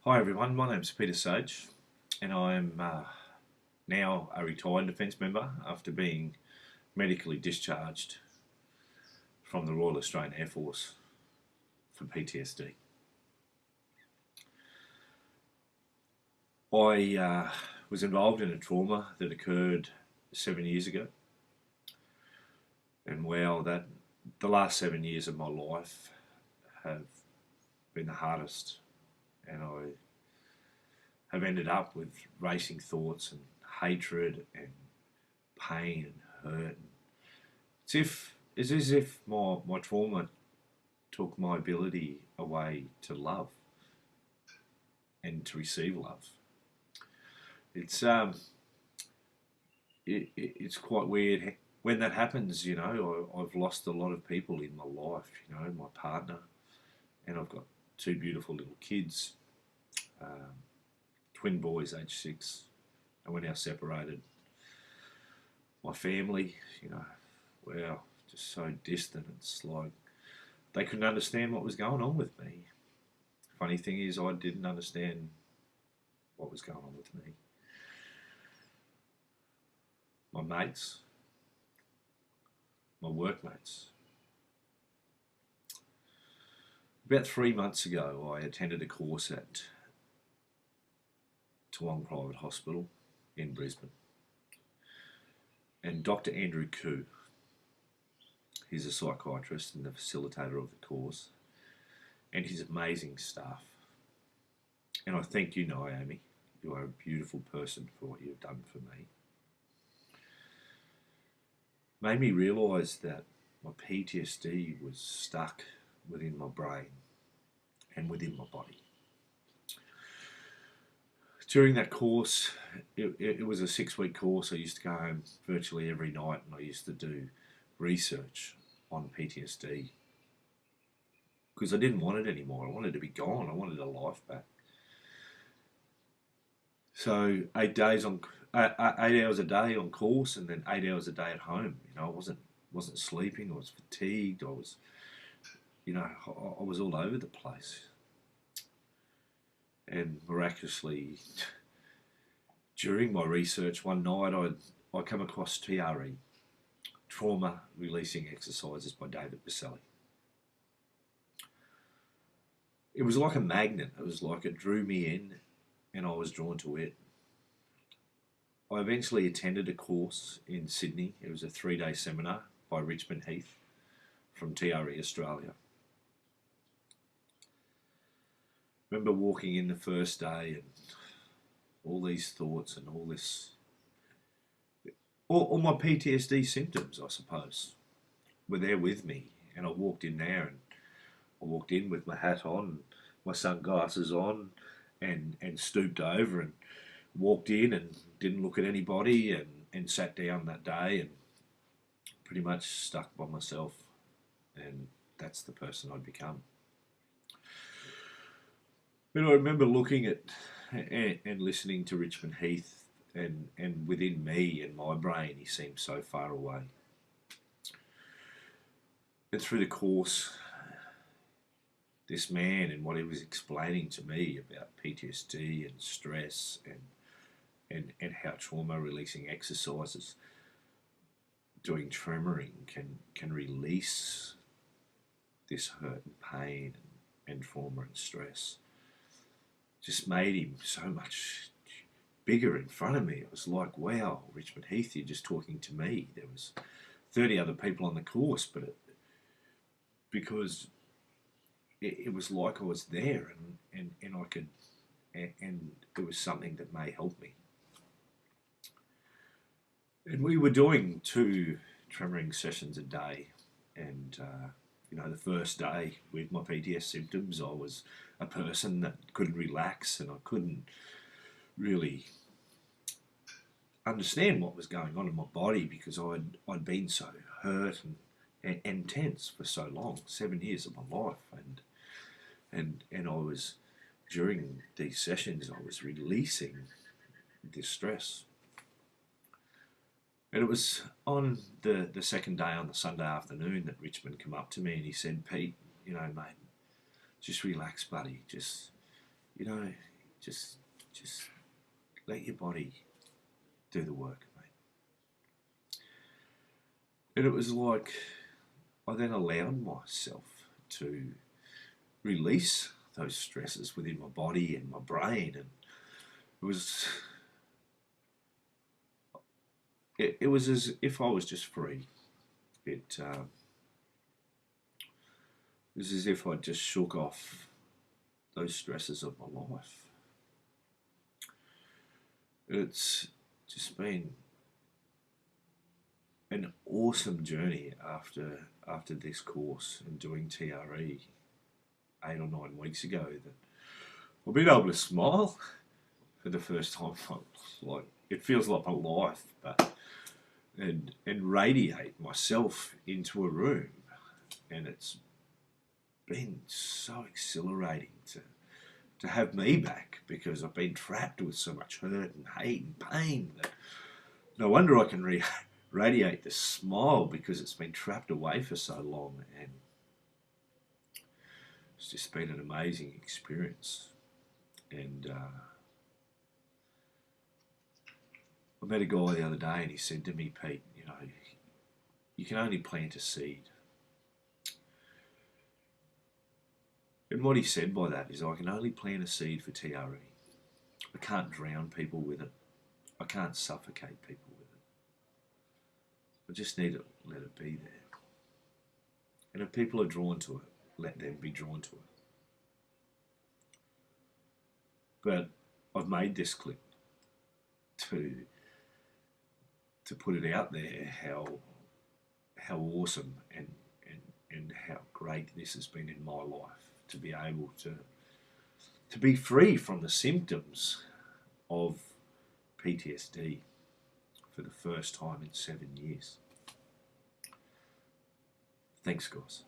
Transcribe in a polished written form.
Hi everyone, my name's Peter Sage and I'm now a retired Defence member after being medically discharged from the Royal Australian Air Force for PTSD. I was involved in a trauma that occurred 7 years ago, and wow, the last 7 years of my life have been the hardest, and I have ended up with racing thoughts and hatred and pain and hurt. It's as if my trauma took my ability away to love and to receive love. It's quite weird when that happens. I've lost a lot of people in my life. My partner, and I've got two beautiful little kids. Twin boys, age 6, and we're now separated. My family, wow, just so distant. It's like they couldn't understand what was going on with me. Funny thing is, I didn't understand what was going on with me. My mates, my workmates. About 3 months ago, I attended a course at Toowong Private Hospital in Brisbane, and Dr. Andrew Koo, he's a psychiatrist and the facilitator of the course, and his amazing staff. And I thank you, Naomi. You are a beautiful person for what you've done for me. Made me realise that my PTSD was stuck within my brain and within my body. During that course, it was a 6-week course. I used to go home virtually every night, and I used to do research on PTSD because I didn't want it anymore. I wanted to be gone. I wanted a life back. So 8 hours a day on course, and then 8 hours a day at home. I wasn't sleeping. I was fatigued. I was all over the place. And miraculously, during my research, one night I come across TRE, Trauma Releasing Exercises by Berceli. It was like a magnet. It was like it drew me in, and I was drawn to it. I eventually attended a course in Sydney. It was a 3-day seminar by Richmond Heath from TRE Australia. I remember walking in the first day and all these thoughts and all my PTSD symptoms, I suppose, were there with me. And I walked in there, and I walked in with my hat on, my sunglasses on, and stooped over and walked in and didn't look at anybody, and sat down that day and pretty much stuck by myself. And that's the person I'd become. But I remember looking at and listening to Richmond Heath, and within me and my brain, he seemed so far away. And through the course, this man and what he was explaining to me about PTSD and stress and how trauma releasing exercises, doing tremoring can release this hurt and pain and trauma and stress, just made him so much bigger in front of me. It was like, wow, Richmond Heath, you're just talking to me. There was 30 other people on the course, but because it was like I was there, and I could, and it was something that may help me. And we were doing 2 tremoring sessions a day, and the first day with my PTSD symptoms, I was a person that couldn't relax, and I couldn't really understand what was going on in my body because I'd been so hurt and tense for so long, 7 years of my life, and I was, during these sessions, I was releasing this stress. And it was on the second day, on the Sunday afternoon, that Richmond came up to me and he said, "Pete, mate, just relax, buddy. Just, just let your body do the work, mate. And it was like I then allowed myself to release those stresses within my body and my brain, and it was as if I was just free. It was as if I just shook off those stresses of my life. It's just been an awesome journey after this course and doing TRE 8 or 9 weeks ago that I've been able to smile for the first time. Like, it feels like my life, but and radiate myself into a room, and it's been so exhilarating to have me back, because I've been trapped with so much hurt and hate and pain that no wonder I can radiate this smile, because it's been trapped away for so long. And it's just been an amazing experience. And I met a guy the other day, and he said to me, Pete, you know, you can only plant a seed. And what he said by that is, I can only plant a seed for TRE. I can't drown people with it. I can't suffocate people with it. I just need to let it be there. And if people are drawn to it, let them be drawn to it. But I've made this clip to put it out there how awesome and how great this has been in my life, to be able to be free from the symptoms of PTSD for the first time in 7 years. Thanks, guys.